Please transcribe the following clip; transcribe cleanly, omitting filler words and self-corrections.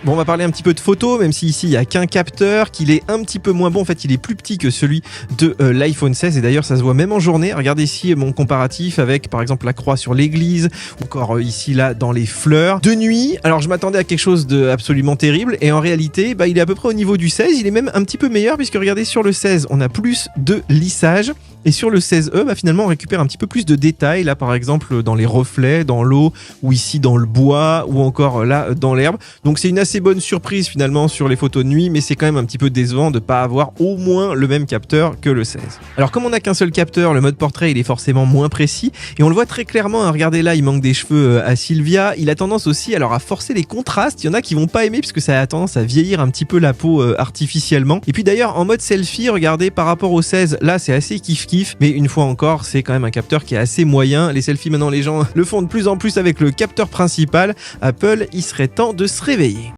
Bon, on va parler un petit peu de photos, même si ici il n'y a qu'un capteur, qu'il est un petit peu moins bon. En fait, il est plus petit que celui de l'iPhone 16 et d'ailleurs ça se voit même en journée. Regardez ici mon comparatif avec par exemple la croix sur l'église ou encore ici là dans les fleurs. De nuit, alors je m'attendais à quelque chose d'absolument terrible et en réalité il est à peu près au niveau du 16. Il est même un petit peu meilleur puisque regardez sur le 16 on a plus de lissage. Et sur le 16E, finalement, on récupère un petit peu plus de détails, là par exemple dans les reflets, dans l'eau, ou ici dans le bois, ou encore là dans l'herbe. Donc c'est une assez bonne surprise finalement sur les photos de nuit, mais c'est quand même un petit peu décevant de ne pas avoir au moins le même capteur que le 16. Alors comme on n'a qu'un seul capteur, le mode portrait il est forcément moins précis, et on le voit très clairement, hein, regardez là, il manque des cheveux à Sylvia, il a tendance aussi alors à forcer les contrastes, il y en a qui vont pas aimer puisque ça a tendance à vieillir un petit peu la peau artificiellement. Et puis d'ailleurs en mode selfie, regardez par rapport au 16, là c'est assez kiff-kiff. Mais une fois encore, c'est quand même un capteur qui est assez moyen. Les selfies, maintenant, les gens le font de plus en plus avec le capteur principal. Apple, il serait temps de se réveiller.